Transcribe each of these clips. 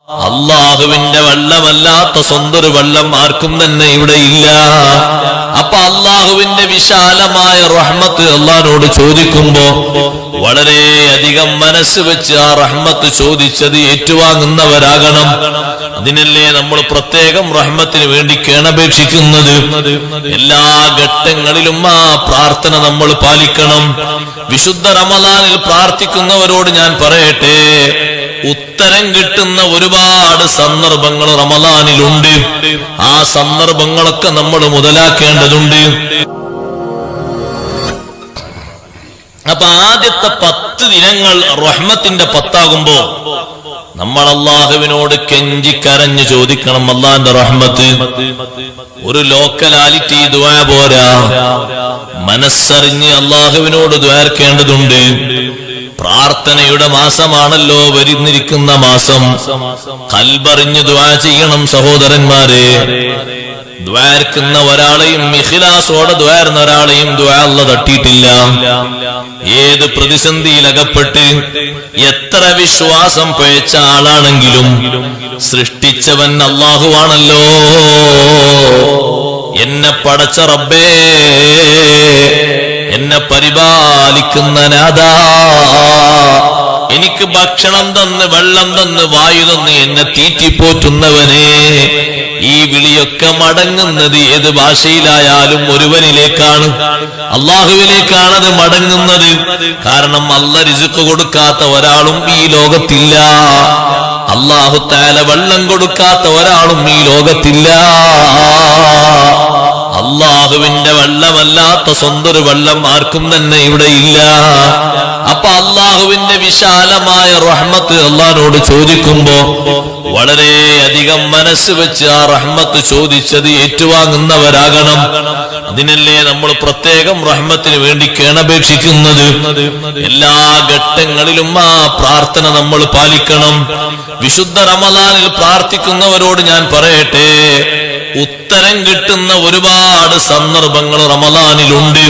അള്ളാഹുവിന്റെ വെള്ളമല്ലാത്ത സ്വന്തം വെള്ളം ആർക്കും തന്നെ ഇവിടെ ഇല്ല. അപ്പൊ അള്ളാഹുവിന്റെ വിശാലമായ റഹ്മത്ത് അള്ളാഹിനോട് ചോദിക്കുമ്പോ വളരെയധികം മനസ്സ് വെച്ച് ആ റഹ്മത്ത് ചോദിച്ചത് ഏറ്റുവാങ്ങുന്നവരാകണം. അതിനല്ലേ നമ്മൾ പ്രത്യേകം റഹ്മത്തിന് വേണ്ടി കേണപേക്ഷിക്കുന്നത്. എല്ലാ ഘട്ടങ്ങളിലും ആ പ്രാർത്ഥന നമ്മൾ പാലിക്കണം. വിശുദ്ധ റമളാനിൽ പ്രാർത്ഥിക്കുന്നവരോട് ഞാൻ പറയട്ടെ, ഉത്തരം കിട്ടുന്ന ഒരുപാട് സന്ദർഭങ്ങൾ റമളാനിലുണ്ട്. ആ സന്ദർഭങ്ങളൊക്കെ നമ്മൾ മുതലാക്കേണ്ടതുണ്ട്. അപ്പൊ ആദ്യത്തെ 10 ദിനങ്ങൾ റഹ്മത്തിന്റെ 10 നമ്മൾ അള്ളാഹുവിനോട് കെഞ്ചി കരഞ്ഞു ചോദിക്കണം അള്ളാന്റെ റഹ്മത്ത്. ഒരു ലോക്കലാലിറ്റി ദുആ പോരാ, മനസ്സറിഞ്ഞ് അള്ളാഹുവിനോട് ദ്വാർക്കേണ്ടതുണ്ട്. പ്രാർത്ഥനയുടെ മാസമാണല്ലോ വരുന്നിരിക്കുന്ന മാസം. ഖൽബറിഞ്ഞ് ദുആ ചെയ്യണം സഹോദരന്മാരെ. ദ്വാർക്കുന്ന ഒരാളെയും ഇഖ്ലാസോടെ ദ്വാരുന്ന ഒരാളെയും ദുആ അല്ലാഹ് തട്ടിയിട്ടില്ല. ഏത് പ്രതിസന്ധിയിൽ അകപ്പെട്ട് എത്ര വിശ്വാസം പഴച്ച ആളാണെങ്കിലും സൃഷ്ടിച്ചവൻ അല്ലാഹുവാണല്ലോ. എന്നെ പടച്ച റബ്ബേ, എന്നെ പരിപാലിക്കുന്ന നാഥാ, എനിക്ക് ഭക്ഷണം തന്ന് വെള്ളം തന്ന് വായു തന്ന് എന്നെ തീറ്റിപ്പോറ്റുന്നവനെ, ഈ വിളിയൊക്കെ മടങ്ങുന്നത് ഏത് ഭാഷയിലായാലും ഒരുവനിലേക്കാണ്, അള്ളാഹുവിലേക്കാണത് മടങ്ങുന്നത്. കാരണം അല്ലാഹ് റിസ്ക് കൊടുക്കാത്ത ഒരാളും ഈ ലോകത്തില്ല. അല്ലാഹു തആല വെള്ളം കൊടുക്കാത്ത ഒരാളും ഈ ലോകത്തില്ല. അള്ളാഹുവിന്റെ വെള്ളമല്ലാത്ത സ്വന്തം വെള്ളം ആർക്കും തന്നെ ഇവിടെ ഇല്ല. അപ്പൊ അള്ളാഹുവിന്റെ വിശാലമായ റഹ്മത്ത് അള്ളാഹിനോട് ചോദിക്കുമ്പോ വളരെയധികം മനസ്സ് വെച്ച് ആ റഹ്മത്ത് ചോദിച്ചത് ഏറ്റുവാങ്ങുന്നവരാകണം. അതിനല്ലേ നമ്മൾ പ്രത്യേകം റഹ്മത്തിന് വേണ്ടി കേണപേക്ഷിക്കുന്നത്. എല്ലാ ഘട്ടങ്ങളിലും ആ പ്രാർത്ഥന നമ്മൾ പാലിക്കണം. വിശുദ്ധ റമളാനിൽ പ്രാർത്ഥിക്കുന്നവരോട് ഞാൻ പറയട്ടെ, ഉത്തരം കിട്ടുന്ന ഒരുപാട് സന്ദർഭങ്ങൾ റമളാനിലുണ്ട്.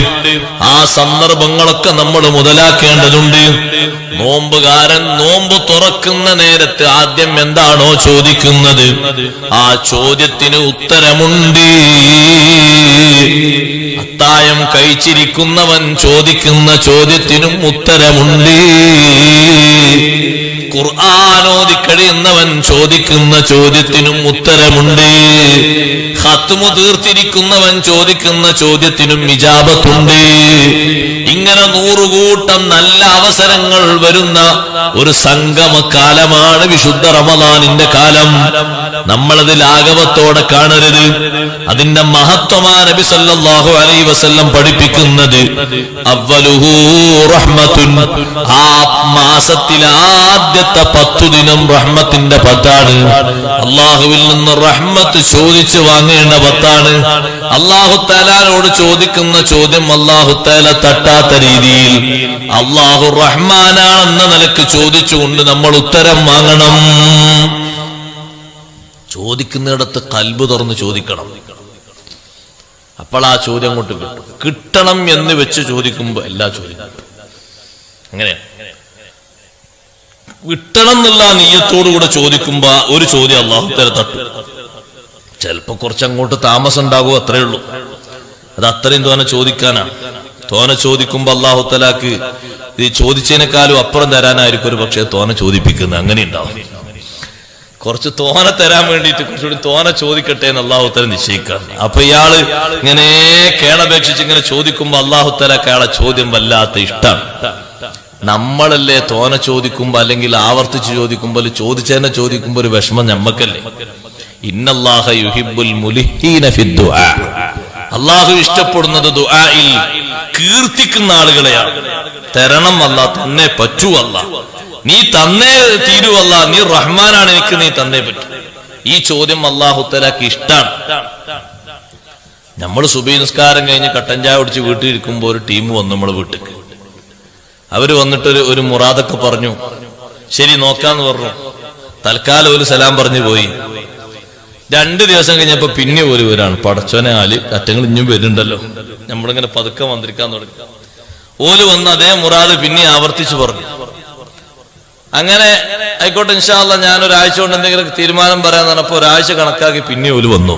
ആ സന്ദർഭങ്ങളൊക്കെ നമ്മൾ മുതലാക്കേണ്ടതുണ്ട്. നോമ്പുകാരൻ നോമ്പ് തുറക്കുന്ന നേരത്ത് ആദ്യം എന്താണോ ചോദിക്കുന്നത്, ആ ചോദ്യത്തിന് ഉത്തരമുണ്ട്. അത്തായം കഴിച്ചിരിക്കുന്നവൻ ചോദിക്കുന്ന ചോദ്യത്തിനും ഉത്തരമുണ്ട്. ഖുർആൻ ഓതി കഴിയുന്നവൻ ചോദിക്കുന്ന ചോദ്യത്തിനും ഉത്തരമുണ്ട്. ഖത്മു തീർത്തിരിക്കുന്നവൻ ചോദിക്കുന്ന ചോദ്യത്തിനും ഇജാബത്തുണ്ട്. ഇങ്ങനെ 100 കൂട്ടം നല്ല അവസരങ്ങൾ വരുന്ന ഒരു സംഗമകാലമാണ് വിശുദ്ധ റമളാനിന്റെ കാലം. നമ്മളത് ലാഘവത്തോടെ കാണരുത്. അതിന്റെ മഹത്വമാണ് നബി സല്ലല്ലാഹു അലൈഹി വസല്ലം പഠിപ്പിക്കുന്നത്. അവ്വലുഹു റഹ്മത്തുൻ, ആ മാസത്തിലെ ആദ്യത്തെ 10 ദിനം റഹ്മത്തിന്റെ 10 അള്ളാഹുവിൽ നിന്ന് റഹ്മത്ത് ചോദിച്ചു വാങ്ങേണ്ട 10. അള്ളാഹു തആലയോട് ചോദിക്കുന്ന ചോദ്യം അള്ളാഹു തആല തട്ടാത്ത രീതിയിൽ അള്ളാഹു റഹ്മാനാണെന്ന നിലക്ക് ചോദിച്ചുകൊണ്ട് നമ്മൾ ഉത്തരം വാങ്ങണം. ചോദിക്കുന്നിടത്ത് ഖൽബ് തുറന്ന് ചോദിക്കണം. അപ്പോൾ ആ ചോദ്യം കൊണ്ട് കിട്ടണം എന്ന് വെച്ച് ചോദിക്കുമ്പോ എല്ലാ ചോദ്യം അങ്ങനെയാണ്. കിട്ടണം എന്നുള്ള നീയത്തോടുകൂടെ ചോദിക്കുമ്പോ ഒരു ചോദ്യം അള്ളാഹു തആല തട്ടും. ചിലപ്പോ കുറച്ചങ്ങോട്ട് താമസം ഉണ്ടാകും, അത്രേ ഉള്ളൂ. അത് അത്രയും തോനെ ചോദിക്കാനാണ്. തോനെ ചോദിക്കുമ്പോ അള്ളാഹു തആലക്ക് ഈ ചോദിച്ചതിനേക്കാളും അപ്പുറം തരാനായിരിക്കും ഒരു പക്ഷേ തോനെ ചോദിപ്പിക്കുന്നത്. അങ്ങനെ ഉണ്ടാവും. കുറച്ച് തോനെ തരാൻ വേണ്ടിയിട്ട് കുറച്ചുകൂടി തോനെ ചോദിക്കട്ടെ എന്ന് അള്ളാഹു തആല നിശ്ചയിക്കാണ്. അപ്പൊ ഇയാള് ഇങ്ങനെ കേണപേക്ഷിച്ച് ഇങ്ങനെ ചോദിക്കുമ്പോ അള്ളാഹു തആലക്ക് അയാളെ ചോദ്യം വല്ലാത്ത ഇഷ്ടമാണ്. നമ്മളല്ലേ തോനെ ചോദിക്കുമ്പോ അല്ലെങ്കിൽ ആവർത്തിച്ച് ചോദിക്കുമ്പോൾ ചോദിച്ചതിനെ ചോദിക്കുമ്പോ ഒരു വിഷമം ഞമ്മക്കല്ലേ. ഇന്നല്ലാഹ യുഹിബ്ബുൽ മുലിഹീന ഫിദ്ദുആ, അള്ളാഹു ഇഷ്ടപ്പെടുന്നത് ദുആയിൽ കീർത്തിക്കുന്ന ആളുകളെയാണ്. തരണം അല്ലാ, തന്നെ പറ്റൂ അല്ലാ, നീ തന്നേ തീരുവല്ല, നീ റഹ്മാനാണ്, എനിക്ക് നീ തന്നേ പറ്റൂ. ഈ ചോദ്യം അള്ളാഹു തആലക്ക് ഇഷ്ടാണ്. നമ്മൾ സുബഹി നിസ്കാരം കഴിഞ്ഞ് കട്ടൻ ചായ കുടിച്ച് വീട്ടിലിരിക്കുമ്പോ ഒരു ടീം വന്നു നമ്മളെ വീട്ടിക്ക്. അവര് വന്നിട്ട് ഒരു മുറാദൊക്കെ പറഞ്ഞു. ശരി നോക്കാന്ന് പറഞ്ഞു. തൽക്കാലം ഒരു സലാം പറഞ്ഞു പോയി. 2 ദിവസം കഴിഞ്ഞപ്പോ പിന്നെ ഒരുവരാണ്. പടച്ചോനെ ആല് അറ്റങ്ങൾ ഇഞ്ഞും വരുന്നുണ്ടല്ലോ. നമ്മളിങ്ങനെ പതുക്കെ വന്നിരിക്കാൻ തുടങ്ങി. ഓല് വന്ന് അതേ മുറാദ് പിന്നെ ആവർത്തിച്ചു പറഞ്ഞു. അങ്ങനെ ആയിക്കോട്ടെ ഇൻഷാ അല്ലാഹ് ഞാൻ ഒരാഴ്ച കൊണ്ട് എന്തെങ്കിലും തീരുമാനം പറയാന്ന് പറഞ്ഞപ്പോ ഒരാഴ്ച കണക്കാക്കി പിന്നെ ഓല് വന്നു.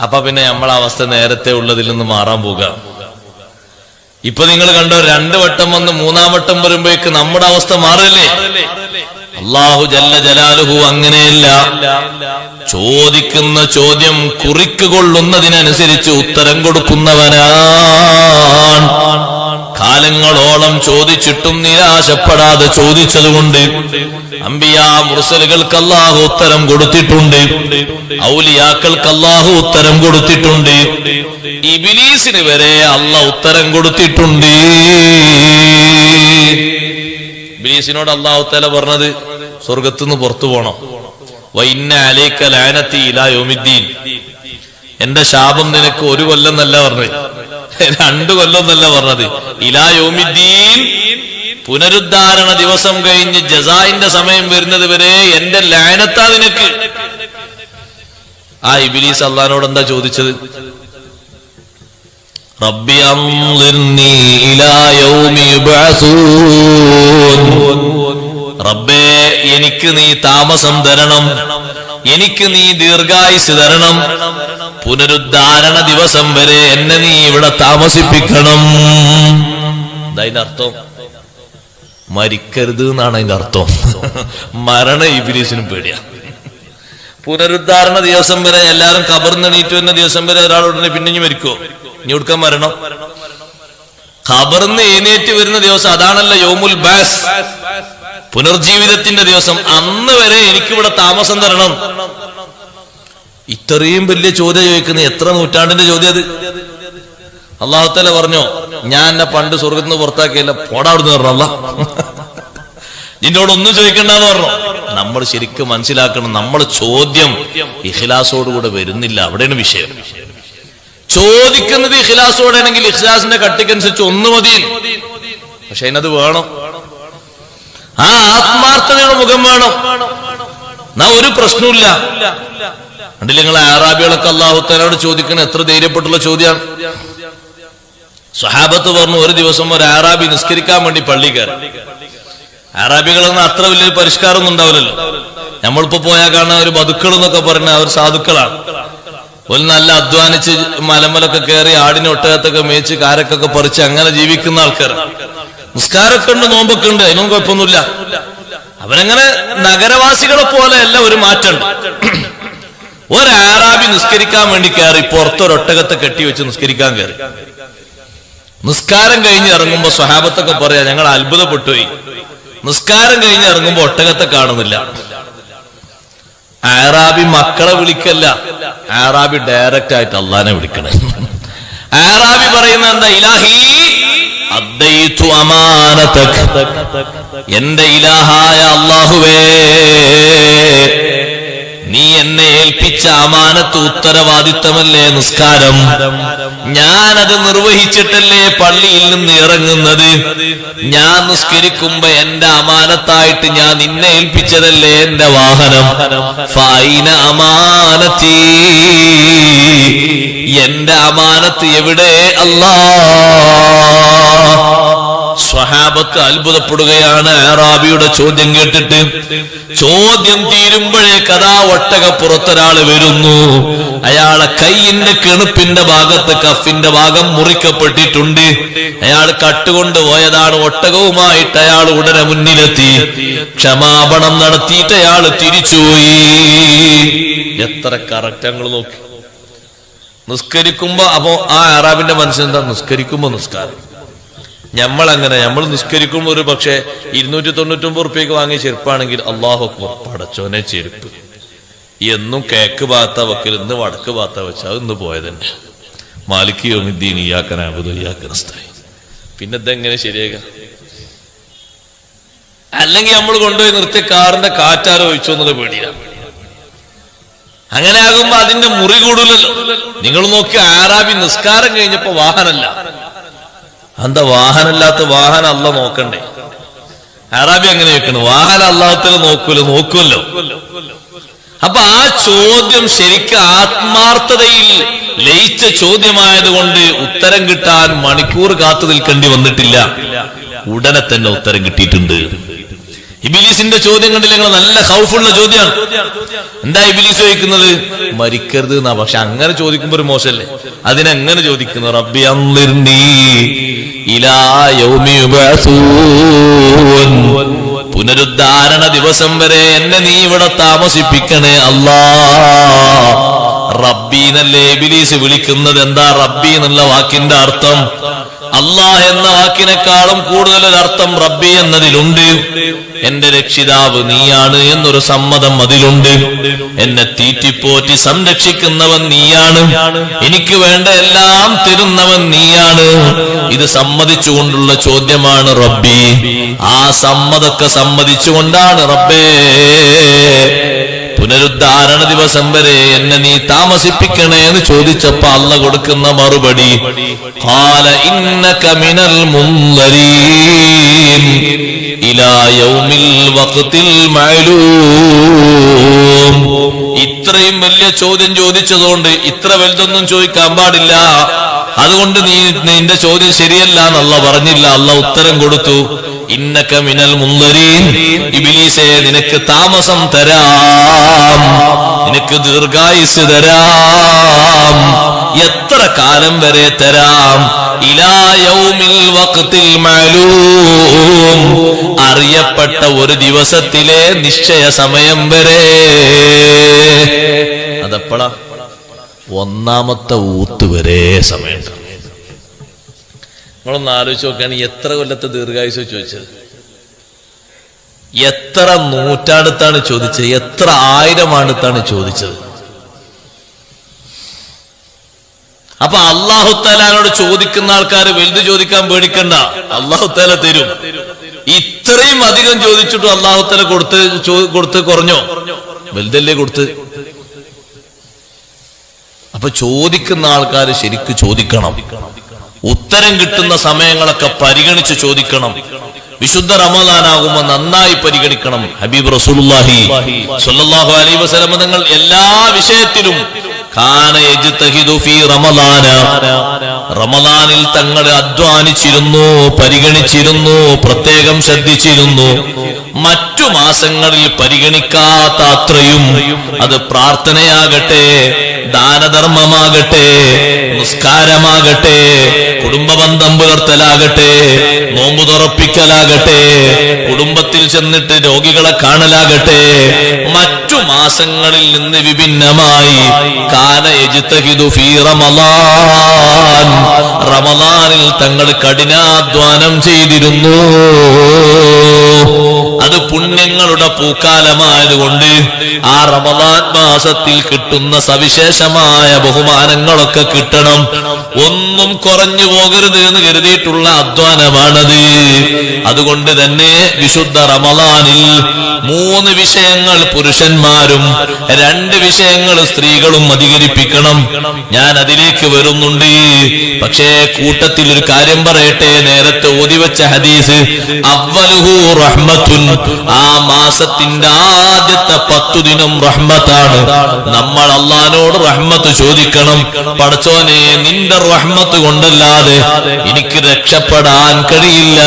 അപ്പൊ പിന്നെ നമ്മളെ അവസ്ഥ നേരത്തെ ഉള്ളതിൽ നിന്ന് മാറാൻ പോകുക. ഇപ്പൊ നിങ്ങൾ കണ്ടോ, 2 വട്ടം വന്ന് 3-ാം വട്ടം വരുമ്പോഴേക്ക് നമ്മുടെ അവസ്ഥ മാറില്ലേ? അല്ലാഹു ജല്ല ജലാലുഹു അങ്ങനെയല്ല. ചോദിക്കുന്ന ചോദ്യം കുറിക്കുകൊള്ളുന്നതിനനുസരിച്ച് ഉത്തരം കൊടുക്കുന്നവനാണ്. കാലങ്ങളോളം ചോദിച്ചിട്ടും നിരാശപ്പെടാതെ ചോദിച്ചതുകൊണ്ട് അംബിയാ മുർസലുകൾക്ക് അല്ലാഹു ഉത്തരം കൊടുത്തിട്ടുണ്ട്, ഔലിയാക്കൾക്ക് അല്ലാഹു ഉത്തരം കൊടുത്തിട്ടുണ്ട്, ഇബ്ലീസിന് വരെ അല്ലാഹു ഉത്തരം കൊടുത്തിട്ടുണ്ട്. ഇബ്ലീസിനോട് അല്ലാഹു തആല പറഞ്ഞത് സ്വർഗ്ഗത്തുനിന്ന് പുറത്തു പോണം. വഇന്ന അലൈക ലഅനതി ഇലാ യൗമിദ്ദീൻ, എന്റെ ശാപം നിനക്ക് 1 കൊല്ലം എന്നല്ല പറഞ്ഞത്, 2 കൊല്ലം എന്നല്ല പറഞ്ഞത്, ഇലാ യൗമിദ്ദീൻ, പുനരുദ്ധാരണ ദിവസം കഴിഞ്ഞ് ജസാഇന്റെ സമയം വരുന്നത് വരെ എന്റെ ലഅനത്താ നിനക്ക്. ആ ഇബ്ലീസ് അല്ലാഹുവോട് എന്താ ചോദിച്ചത്? റബ്ബി അൻളിർനി ഇലാ യൗമി യുബ്അസൂൻ, റബ്ബേ എനിക്ക് നീ താമസം തരണം, എനിക്ക് നീ ദീർഘായുസ് തരണം, പുനരുദ്ധാരണ ദിവസം വരെ എന്നെ നീ ഇവിടെ താമസിപ്പിക്കണം. അതിന്റെ അർത്ഥം മരിക്കരുത് എന്നാണ് അതിന്റെ അർത്ഥം. മരണ ഇബ്ലീസിനും പേടിയാ. പുനരുദ്ധാരണ ദിവസം വരെ എല്ലാരും ഖബറിന്നെണീറ്റ് വരുന്ന ദിവസം വരെ ഒരാളുടനെ പിന്നെ മരിക്കോ? ഇനി കൊടുക്കാൻ മരണം? ഖബറിന്ന് എഴുന്നേറ്റ് വരുന്ന ദിവസം, അതാണല്ലോ യൗമുൽ ബാസ്, പുനർജീവിതത്തിന്റെ ദിവസം. അന്ന് വരെ എനിക്കിവിടെ താമസം തരണം. ഇത്രയും വലിയ ചോദ്യം ചോദിക്കുന്നത് എത്ര നൂറ്റാണ്ടിന്റെ ചോദ്യം അത്? അല്ലാഹു തആല പറഞ്ഞോ, ഞാൻ എന്നെ പണ്ട് സ്വർഗ്ഗത്തിൽ നിന്ന് പുറത്താക്കിയല്ല, പോടാ അവിടുന്ന് പറഞ്ഞു. അല്ലാഹ് നിന്നോട് ഒന്നും ചോദിക്കണ്ടെന്ന് പറഞ്ഞു. നമ്മൾ ശരിക്കും മനസ്സിലാക്കണം, നമ്മൾ ചോദ്യം ഇഖ്ലാസോടുകൂടെ വരുന്നില്ല, അവിടെയാണ് വിഷയം. ചോദിക്കുന്നത് ഇഖ്ലാസോടെ ആണെങ്കിൽ ഇഖ്ലാസിന്റെ കട്ടിക്കനുസരിച്ച് 1 മതി. പക്ഷെ അതിനത് വേണം, ആ ആത്മാർത്ഥതയുടെ മുഖം വേണം. എന്നാ ഒരു പ്രശ്നമില്ല. കണ്ടില്ല നിങ്ങൾ അറാബികളൊക്കെ അല്ലാഹു തആലയോട് ചോദിക്കണ എത്ര ധൈര്യപ്പെട്ടുള്ള ചോദ്യമാണ്. സ്വഹാബത്ത് പറഞ്ഞു, ഒരു ദിവസം ഒരു അറാബി നിസ്കരിക്കാൻ വേണ്ടി പള്ളി കയറി. അറാബികളൊന്നും അത്ര വലിയ പരിഷ്കാരമൊന്നും ഉണ്ടാവില്ലല്ലോ. നമ്മളിപ്പോ പോയാൽ കാണാൻ ഒരു ബതുക്കൾ എന്നൊക്കെ പറഞ്ഞ അവർ സാധുക്കളാണ്. ഒരു നല്ല അധ്വാനിച്ച് മലമലൊക്കെ കയറി ആടിനെ ഒട്ടകത്തൊക്കെ മേച്ച് കാരക്കൊക്കെ പറിച്ച് അങ്ങനെ ജീവിക്കുന്ന ആൾക്കാർ. നിസ്കാരമൊക്കെ ഉണ്ട്, നോമ്പൊക്കെ ഉണ്ട്, അതിനൊന്നും കുഴപ്പമൊന്നുമില്ല. അവരങ്ങനെ നഗരവാസികളെ പോലെയല്ല, ഒരു മാറ്റമുണ്ട്. ഒരാറാബി നിസ്കരിക്കാൻ വേണ്ടി കയറി പുറത്തൊരൊട്ടകത്തെ കെട്ടിവെച്ച് നിസ്കരിക്കാൻ കയറി. നിസ്കാരം കഴിഞ്ഞ് ഇറങ്ങുമ്പോ സ്വഹാബത്തൊക്കെ പറയാ, ഞങ്ങൾ അത്ഭുതപ്പെട്ടുപോയി, നിസ്കാരം കഴിഞ്ഞ് ഇറങ്ങുമ്പോ ഒട്ടകത്തെ കാണുന്നില്ല. ആറാബി മക്കളെ വിളിക്കല്ല, ആറാബി ഡയറക്റ്റ് ആയിട്ട് അള്ളാനെ വിളിക്കണേ. ആറാബി പറയുന്ന എന്താ? ഇലാഹി അദ്ദൈതു അമാനതക, എന്റെ ഇലാഹായ അല്ലാഹുവേ, നീ എന്നെ ഏൽപ്പിച്ച അമാനത്ത് ഉത്തരവാദിത്തമല്ലേ നിസ്കാരം, ഞാനത് നിർവഹിച്ചിട്ടല്ലേ പള്ളിയിൽ നിന്ന് ഇറങ്ങുന്നത്. ഞാൻ നിസ്കരിക്കുമ്പോ എന്റെ അമാനത്തായിട്ട് ഞാൻ നിന്നെ ഏൽപ്പിച്ചതല്ലേ എന്റെ വാഹനം. ഫൈന അമാനത്തി, എന്റെ അമാനത്ത് എവിടെ അല്ലാഹ്? സ്വഹാബത്ത് അത്ഭുതപ്പെടുകയാണ് അറാബിയുടെ ചോദ്യം കേട്ടിട്ട്. ചോദ്യം തീരുമ്പോഴേ കഥാ ഒട്ടകപ്പുറത്തൊരാള് വരുന്നു. അയാളെ കൈയിന്റെ കെണുപ്പിന്റെ ഭാഗത്ത് കഫിന്റെ ഭാഗം മുറിക്കപ്പെട്ടിട്ടുണ്ട്. അയാൾ കട്ടുകൊണ്ട് പോയതാണ്. ഒട്ടകവുമായിട്ട് അയാൾ ഉടനെ മുന്നിലെത്തി ക്ഷമാപണം നടത്തിയിട്ട് അയാൾ തിരിച്ചുപോയി. എത്ര കറക്റ്റങ്ങൾ നോക്കി. നിസ്കരിക്കുമ്പോ അപ്പോ ആ അറാബിന്റെ മനസ്സിലെന്താ? നിസ്കരിക്കുമ്പോ നിസ്കാരം. നമ്മളങ്ങനെ നമ്മൾ നിസ്കരിക്കുമ്പോൾ ഒരു പക്ഷേ 299 റുപ്യക്ക് വാങ്ങിയ ചെരുപ്പാണെങ്കിൽ അല്ലാഹു അക്ബർ, പടച്ചോനെ ചെരുപ്പ്. എന്നും കേക്ക് ഭാഗത്ത വെക്കൽ, ഇന്ന് വടക്ക് ഭാഗത്ത വെച്ചാൽ ഇന്ന് പോയതന്നെ. മാലിക് യൗമിദ്ദീൻ ഇയ്യാക നഅ്ബുദു വഇയ്യാക നസ്തഈൻ. പിന്നെ ഇതെങ്ങനെ ശരിയാകാം? അല്ലെങ്കിൽ നമ്മൾ കൊണ്ടുപോയി നിർത്തിയ കാറിന്റെ കാറ്റാരോ ഒഴിച്ചോ എന്നുള്ള പേടിയാണ്. അങ്ങനെ ആകുമ്പോ അതിന്റെ മുറി കൂടുതലല്ലോ. നിങ്ങൾ നോക്കി, ആറാബി നിസ്കാരം കഴിഞ്ഞപ്പോ വാഹനമല്ല. എന്താ വാഹനമില്ലാത്ത? വാഹനം അല്ല നോക്കണ്ടേ? അറാബി അങ്ങനെ വെക്കണം, വാഹനം അല്ലാത്തത് നോക്കുമല്ലോ. അപ്പൊ ആ ചോദ്യം ശരിക്കും ആത്മാർത്ഥതയിൽ ലയിച്ച ചോദ്യമായതുകൊണ്ട് ഉത്തരം കിട്ടാൻ മണിക്കൂർ കാത്തു നിൽക്കേണ്ടി വന്നിട്ടില്ല, ഉടനെ തന്നെ ഉത്തരം കിട്ടിയിട്ടുണ്ട്. ഇബിലീസിന്റെ ചോദ്യം കണ്ടില്ല നിങ്ങൾ? നല്ല ഖൗഫുള്ള ചോദ്യമാണ്. എന്താ ഇബിലീസ് ചോദിക്കുന്നത്? മരിക്കരുത് എന്നാ. പക്ഷെ അങ്ങനെ ചോദിക്കുമ്പോ ഒരു മോശമല്ലേ? അതിനെങ്ങനെ ചോദിക്കുന്നു? റബ്ബി അൻളിർനി ഇലാ യൗമി യുബഅസൂൻ, പുനരുദ്ധാരണ ദിവസം വരെ എന്നെ നീ ഇവിടെ താമസിപ്പിക്കണേ അല്ലാ. റബ്ബി എന്നല്ലേ ഇബ്ലീസ് വിളിക്കുന്നത്? എന്താ റബ്ബി എന്നുള്ള വാക്കിന്റെ അർത്ഥം? അല്ലാഹ് എന്ന വാക്കിനേക്കാളും കൂടുതൽ ഒരർത്ഥം റബ്ബി എന്നതിലുണ്ട്. എന്റെ രക്ഷിതാവ് നീയാണ് എന്നൊരു സമ്മതം അതിലുണ്ട്. എന്നെ തീറ്റിപ്പോറ്റി സംരക്ഷിക്കുന്നവൻ നീയാണ്, എനിക്ക് വേണ്ട എല്ലാം തരുന്നവൻ നീയാണ്. ഇത് സമ്മതിച്ചുകൊണ്ടുള്ള ചോദ്യമാണ് റബ്ബി. ആ സമ്മതൊക്കെ സമ്മതിച്ചുകൊണ്ടാണ് റബ്ബേ പുനരുദ്ധാരണ ദിവസം വരെ എന്നെ നീ താമസിപ്പിക്കണേ എന്ന് ചോദിച്ചപ്പോ അള്ള കൊടുക്കുന്ന മറുപടി ഖാല ഇന്നക മിനൽ മുൻദരീൻ ഇലാ യൗമിൽ വഖ്തിൽ മഅലൂം. ഇത്രയും വലിയ ചോദ്യം ചോദിച്ചതുകൊണ്ട് ഇത്ര വലുതൊന്നും ചോദിക്കാൻ പാടില്ല, അതുകൊണ്ട് നീ നിന്റെ ചോദ്യം ശരിയല്ല എന്നല്ല പറഞ്ഞില്ല. അള്ള ഉത്തരം കൊടുത്തു, ഇന്നക മിനൽ മുൻദരീൻ, ഇബ്ലീസേ നിനക്ക് താമസം തരാം, നിനക്ക് ദീർഘായുസ് തരാം. എത്ര കാലം വരെ തരാം? ഇലാ യൗമിൽ വഖ്തിൽ മഅലൂം, അറിയപ്പെട്ട ഒരു ദിവസത്തിലെ നിശ്ചയ സമയം വരെ. അതെപ്പോഴാ? ഒന്നാമത്തെ ഊത്ത് വരെ സമയം. നിങ്ങളൊന്ന് ആലോചിച്ച് നോക്കുകയാണ്, എത്ര കൊല്ലത്തെ ദീർഘായുസ് ചോദിച്ചത്? എത്ര നൂറ്റാണ്ടത്താണ് ചോദിച്ചത്? എത്ര ആയിരം ആണ്ടത്താണ് ചോദിച്ചത്? അപ്പൊ അല്ലാഹു തആലയോട് ചോദിക്കുന്ന ആൾക്കാർ വലുത് ചോദിക്കാൻ പേടിക്കണ്ട, അല്ലാഹു തആല തരും. ഇത്രയും അധികം ചോദിച്ചിട്ടും അല്ലാഹു തആല കൊടുത്ത് കുറഞ്ഞോ? വലുതല്ലേ കൊടുത്ത്. അപ്പൊ ചോദിക്കുന്ന ആൾക്കാർ ശരിക്ക് ചോദിക്കണം, ഉത്തരം കിട്ടുന്ന സമയങ്ങളൊക്കെ പരിഗണിച്ച് ചോദിക്കണം. വിശുദ്ധ റമദാനാകുമ്പോൾ നന്നായി പരിഗണിക്കണം. ഹബീബ് റസൂലുള്ളാഹി സ്വല്ലല്ലാഹു അലൈഹി വസല്ലം തങ്ങൾ എല്ലാ വിഷയത്തിലും കാന യജ്തഹിദു ഫീ റമദാന, റമദാനിൽ തങ്ങൾ അധ്വാനിച്ചിരുന്നു, പരിഗണിച്ചിരുന്നു, പ്രത്യേകം ശ്രദ്ധിച്ചിരുന്നു. മറ്റു മാസങ്ങളിൽ പരിഗണിക്കാത്ത അത്രയും, അത് പ്രാർത്ഥനയാകട്ടെ, ദാനധർമ്മമാകട്ടെ, നിസ്കാരമാകട്ടെ, കുടുംബബന്ധം പുലർത്തലാകട്ടെ, നോമ്പു തുറപ്പിക്കലാകട്ടെ, കുടുംബത്തിൽ ചെന്നിട്ട് രോഗികളെ കാണലാകട്ടെ, മറ്റു മാസങ്ങളിൽ നിന്ന് വിഭിന്നമായി കാന യജ്തഹിദു ഫീ റമദാൻ, റമദാനിൽ തങ്ങൾ കഠിനാധ്വാനം ചെയ്തിരുന്നു. അത് പുണ്യങ്ങളുടെ പൂക്കാലമായതുകൊണ്ട് ആ റമദാൻ മാസത്തിൽ കിട്ടുന്ന സവിശേഷമായ ബഹുമാനങ്ങളൊക്കെ കിട്ടണം. ഒന്നും കുറഞ്ഞു പോകരുത് എന്ന് കരുതിയിട്ടുള്ള അധ്വാനമാണത്. അതുകൊണ്ട് തന്നെ വിശുദ്ധ റമദാനിൽ 3 വിഷയങ്ങൾ പുരുഷന്മാരും 2 വിഷയങ്ങൾ സ്ത്രീകളും അധികരിപ്പിക്കണം. ഞാൻ അതിലേക്ക് വരുന്നുണ്ട്. പക്ഷേ കൂട്ടത്തിൽ ഒരു കാര്യം പറയട്ടെ. നേരത്തെ ഓതിവെച്ച ഹദീസ് അവ്വലുഹു റഹ്മത്തുൻ, ആ മാസത്തിന്റെ ആദ്യത്തെ 10 ദിനം റഹ്മത്താണ്. നമ്മൾ അല്ലാഹുവോട് റഹ്മത്ത് ചോദിക്കണം. പടച്ചോനെ, നിന്റെ റഹ്മത്ത് കൊണ്ടല്ലാതെ എനിക്ക് രക്ഷപ്പെടാൻ കഴിയില്ല.